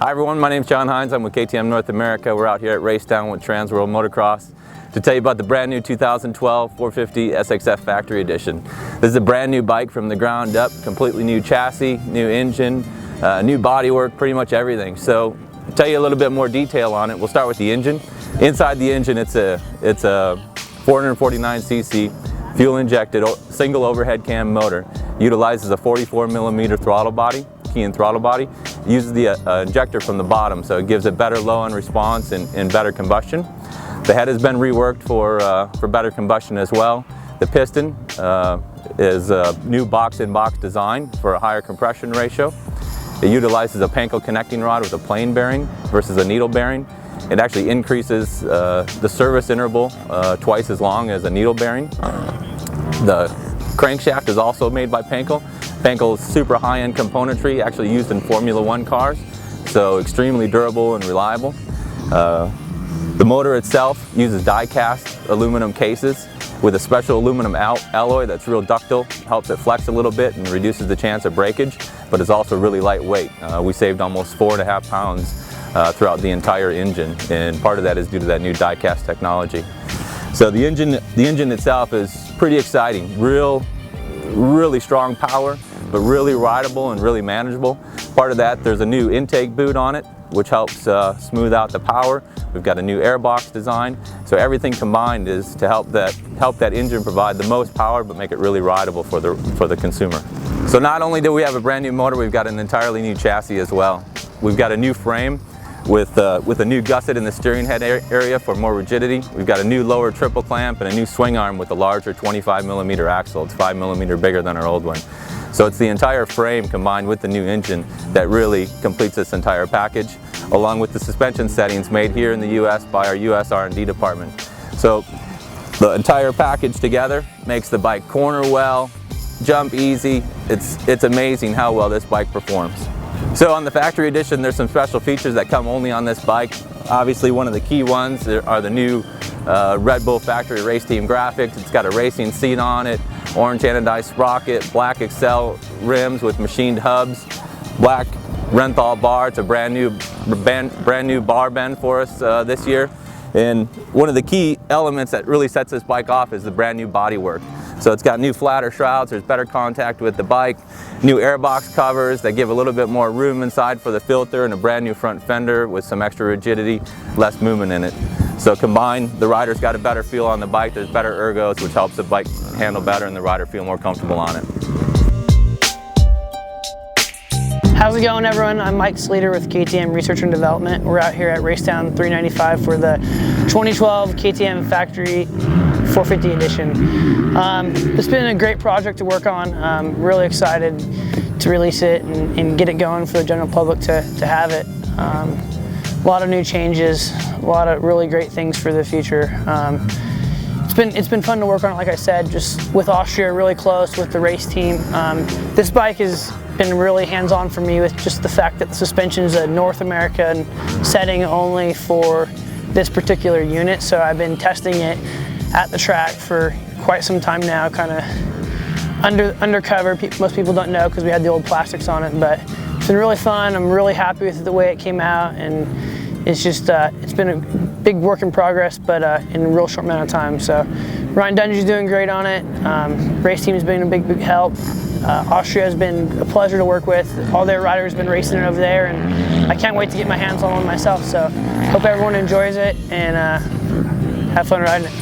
Hi everyone, my name is John Hines. I'm with KTM North America. We're out here at Racetown with Trans World Motocross to tell you about the brand new 2012 450 SX-F Factory Edition. This is a brand new bike from the ground up, completely new chassis, new engine, new bodywork, pretty much everything. So to tell you a little bit more detail on it, we'll start with the engine. Inside the engine, it's a 449cc fuel injected single overhead cam motor. Utilizes a 44mm throttle body, key and throttle body. Uses the injector from the bottom, so it gives it better low-end response and better combustion. The head has been reworked for better combustion as well. The piston is a new box-in-box design for a higher compression ratio. It utilizes a Panko connecting rod with a plain bearing versus a needle bearing. It actually increases the service interval twice as long as a needle bearing. The crankshaft is also made by Panko. Panko's super high-end componentry, actually used in Formula One cars, so extremely durable and reliable. The motor itself uses die-cast aluminum cases with a special aluminum alloy that's real ductile, helps it flex a little bit and reduces the chance of breakage, but is also really lightweight. We saved almost 4.5 pounds throughout the entire engine, and part of that is due to that new die-cast technology. So the engine itself is pretty exciting. Really strong power, but really rideable and really manageable. Part of that, there's a new intake boot on it, which helps smooth out the power. We've got a new airbox design. So everything combined is to help that engine provide the most power, but make it really rideable for the consumer. So not only do we have a brand new motor, we've got an entirely new chassis as well. We've got a new frame with a new gusset in the steering head area for more rigidity. We've got a new lower triple clamp and a new swing arm with a larger 25mm axle. It's 5mm bigger than our old one. So it's the entire frame combined with the new engine that really completes this entire package, along with the suspension settings made here in the US by our US R&D department. So the entire package together makes the bike corner well, jump easy. It's amazing how well this bike performs. So on the factory edition, there's some special features that come only on this bike. Obviously, one of the key ones are the new Red Bull factory race team graphics. It's got a racing seat on it, orange anodized sprocket, black Excel rims with machined hubs, black Renthal bar. It's a brand new bar bend for us this year. And one of the key elements that really sets this bike off is the brand new bodywork. So it's got new flatter shrouds, there's better contact with the bike, new airbox covers that give a little bit more room inside for the filter, and a brand new front fender with some extra rigidity, less movement in it. So combined, the rider's got a better feel on the bike, there's better ergos, which helps the bike handle better and the rider feel more comfortable on it. How's it going, everyone? I'm Mike Sleater with KTM Research and Development. We're out here at Racetown 395 for the 2012 KTM Factory 450 edition. It's been a great project to work on. I'm really excited to release it and get it going for the general public to have it. A lot of new changes, a lot of really great things for the future. It's been fun to work on it, like I said, just with Austria really close with the race team. This bike has been really hands-on for me with just the fact that the suspension is a North American setting only for this particular unit. So I've been testing it at the track for quite some time now, kind of undercover. Most people don't know because we had the old plastics on it, but it's been really fun. I'm really happy with the way it came out, and it's just it's been a big work in progress, but in a real short amount of time. So Ryan Dungy's doing great on it. Race team has been a big help. Austria has been a pleasure to work with. All their riders have been racing it over there, and I can't wait to get my hands on one myself. So hope everyone enjoys it and have fun riding it.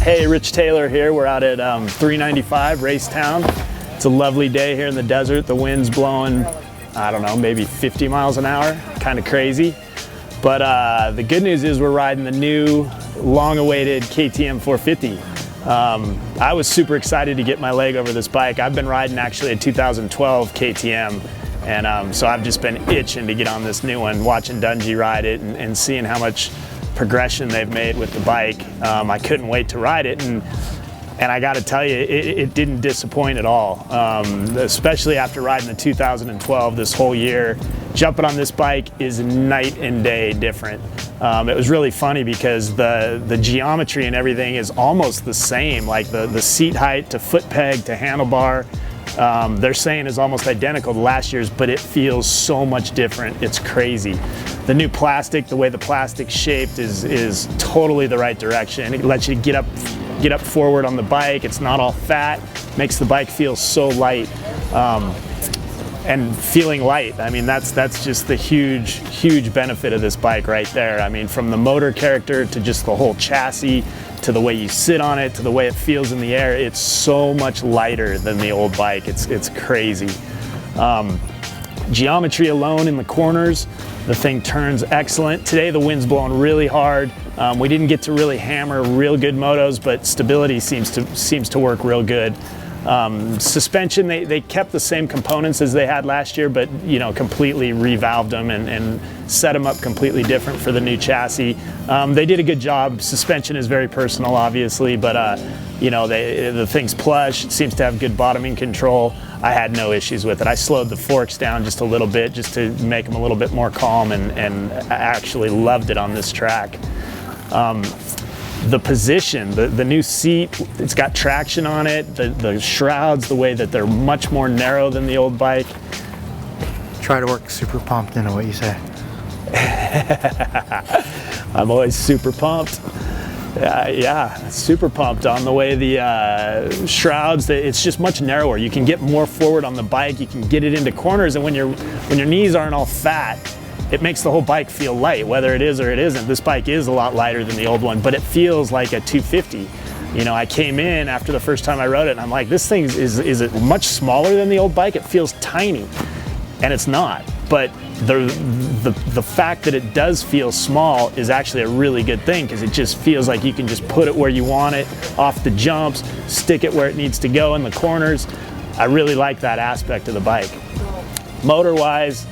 Hey, Rich Taylor here. We're out at 395 Racetown. It's a lovely day here in the desert. The wind's blowing, I don't know, maybe 50 miles an hour, kind of crazy. But the good news is we're riding the new long-awaited KTM 450. I was super excited to get my leg over this bike. I've been riding actually a 2012 KTM, and so I've just been itching to get on this new one, watching Dungey ride it and seeing how much progression they've made with the bike. I couldn't wait to ride it, and I got to tell you, it didn't disappoint at all, especially after riding the 2012 this whole year. Jumping on this bike is night and day different. It was really funny because the geometry and everything is almost the same, like the seat height to foot peg to handlebar. They're saying is almost identical to last year's, but it feels so much different. It's crazy. The new plastic, the way the plastic's shaped is totally the right direction. It lets you get up forward on the bike. It's not all fat, makes the bike feel so light. And feeling light, I mean, that's just the huge benefit of this bike right there. I mean, from the motor character to just the whole chassis, to the way you sit on it, to the way it feels in the air, it's so much lighter than the old bike. It's crazy. Geometry alone in the corners, the thing turns excellent. Today the wind's blowing really hard. We didn't get to really hammer real good motos, but stability seems to work real good. Suspension, they kept the same components as they had last year, but completely revalved them and set them up completely different for the new chassis. They did a good job. Suspension is very personal, obviously, but the thing's plush. It seems to have good bottoming control. I had no issues with it. I slowed the forks down just a little bit just to make them a little bit more calm, and I actually loved it on this track. The position, the new seat, it's got traction on it. The shrouds, the way that they're much more narrow than the old bike. Try to work super pumped into what you say. I'm always super pumped. Yeah, super pumped on the way the shrouds. It's just much narrower. You can get more forward on the bike. You can get it into corners, and when your knees aren't all fat, it makes the whole bike feel light, whether it is or it isn't. This bike is a lot lighter than the old one, but it feels like a 250. I came in after the first time I rode it, and I'm like, this thing is it much smaller than the old bike? It feels tiny, and it's not. But the fact that it does feel small is actually a really good thing, because it just feels like you can just put it where you want it, off the jumps, stick it where it needs to go in the corners. I really like that aspect of the bike. Motor-wise,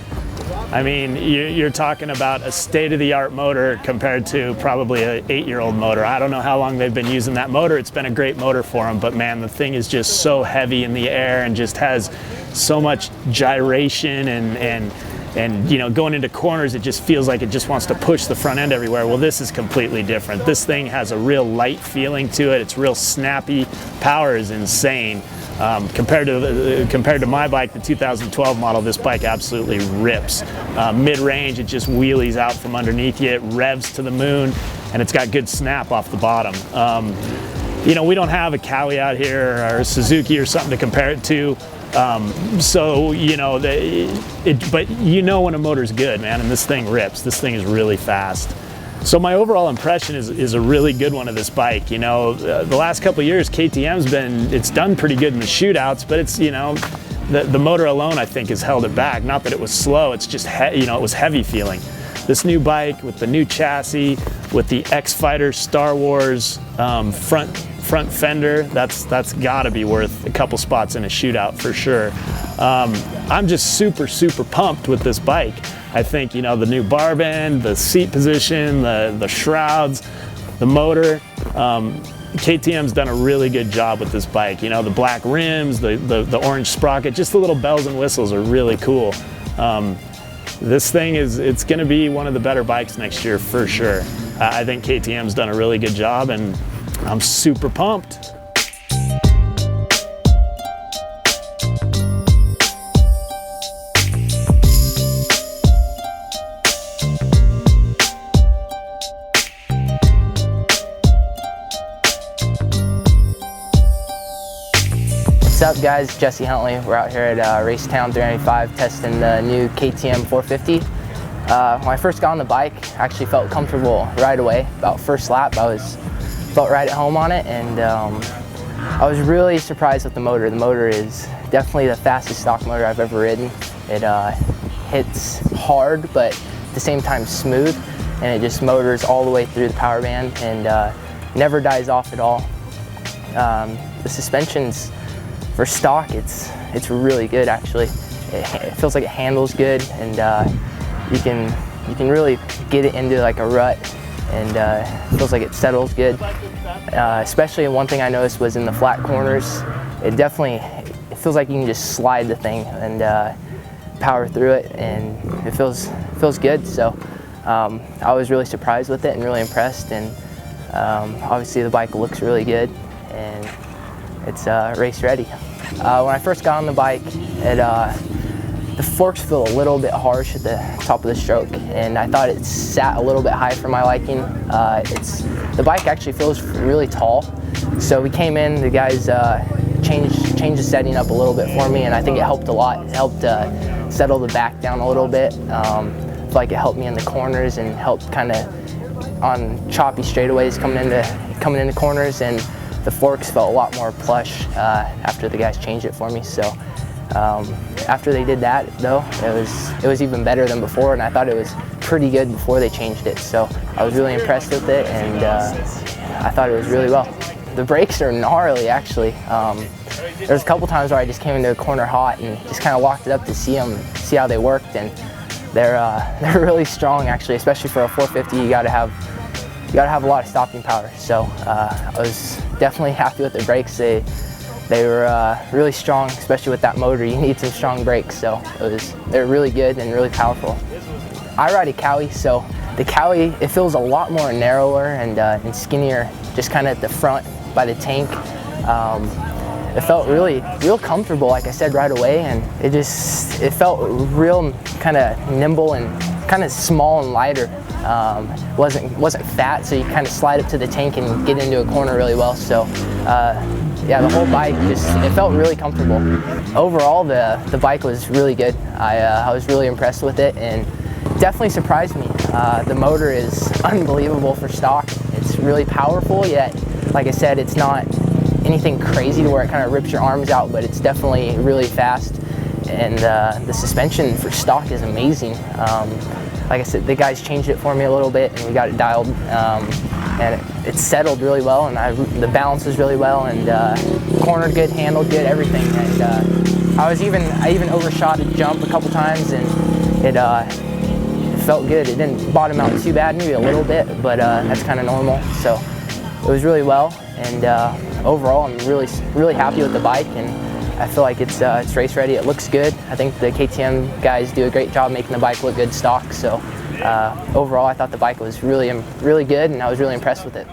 I mean, you're talking about a state-of-the-art motor compared to probably an 8-year-old motor. I don't know how long they've been using that motor. It's been a great motor for them, but man, the thing is just so heavy in the air and just has so much gyration and going into corners, it just feels like it just wants to push the front end everywhere. Well, this is completely different. This thing has a real light feeling to it. It's real snappy. Power is insane. Compared to my bike, the 2012 model, this bike absolutely rips. Mid-range, it just wheelies out from underneath you, it revs to the moon, and it's got good snap off the bottom. We don't have a Cowie out here or a Suzuki or something to compare it to. But when a motor's good, man, and this thing rips. This thing is really fast. So my overall impression is a really good one of this bike. The last couple of years, KTM's done pretty good in the shootouts, but it's, the motor alone, I think, has held it back. Not that it was slow, it's just, it was heavy feeling. This new bike with the new chassis, with the X-Fighter Star Wars front fender, that's gotta be worth a couple spots in a shootout for sure. I'm just super pumped with this bike. I think, the new barb end, the seat position, the shrouds, the motor. KTM's done a really good job with this bike. The black rims, the orange sprocket, just the little bells and whistles are really cool. This thing it's gonna be one of the better bikes next year for sure. I think KTM's done a really good job, and I'm super pumped. What's up, guys? Jesse Huntley. We're out here at Racetown 395 testing the new KTM 450. When I first got on the bike, I actually felt comfortable right away. About first lap, I felt right at home on it, and I was really surprised with the motor. The motor is definitely the fastest stock motor I've ever ridden. It hits hard, but at the same time smooth. and it just motors all the way through the power band and never dies off at all. The suspensions for stock, it's really good actually. It feels like it handles good, and you can really get it into like a rut, and it feels like it settles good. Especially one thing I noticed was in the flat corners, it feels like you can just slide the thing and power through it, and it feels good. So I was really surprised with it and really impressed, and obviously the bike looks really good and it's race ready. When I first got on the bike, the forks feel a little bit harsh at the top of the stroke, and I thought it sat a little bit high for my liking. The bike actually feels really tall, so we came in, the guys changed the setting up a little bit for me, and I think it helped a lot. It helped settle the back down a little bit. I feel like it helped me in the corners and helped kind of on choppy straightaways coming into corners, and the forks felt a lot more plush after the guys changed it for me. So after they did that, though, it was even better than before, and I thought it was pretty good before they changed it. So I was really impressed with it, and I thought it was really well. The brakes are gnarly, actually. There's a couple times where I just came into a corner hot and just kind of walked it up to see how they worked, and they're really strong, actually. Especially for a 450, you got to have a lot of stopping power. So I was definitely happy with the brakes. They were really strong, especially with that motor. You need some strong brakes, so they're really good and really powerful. I ride a Cowie, so the Cowie, it feels a lot more narrower and skinnier, just kind of at the front by the tank. It felt real comfortable, like I said, right away, and it felt real kind of nimble and kind of small and lighter. Wasn't fat, so you kind of slide up to the tank and get into a corner really well. So yeah, the whole bike it felt really comfortable. Overall, the bike was really good. I was really impressed with it, and definitely surprised me. The motor is unbelievable for stock. It's really powerful, yet like I said, it's not anything crazy to where it kind of rips your arms out, but it's definitely really fast. And the suspension for stock is amazing. Like I said, the guys changed it for me a little bit, and we got it dialed, and it settled really well, and the balance was really well, and cornered good, handled good, everything. And I even overshot a jump a couple times, and it felt good. It didn't bottom out too bad, maybe a little bit, but that's kind of normal. So it was really well, and overall, I'm really happy with the bike, and I feel like it's race ready. It looks good. I think the KTM guys do a great job making the bike look good stock. So overall, I thought the bike was really good, and I was really impressed with it.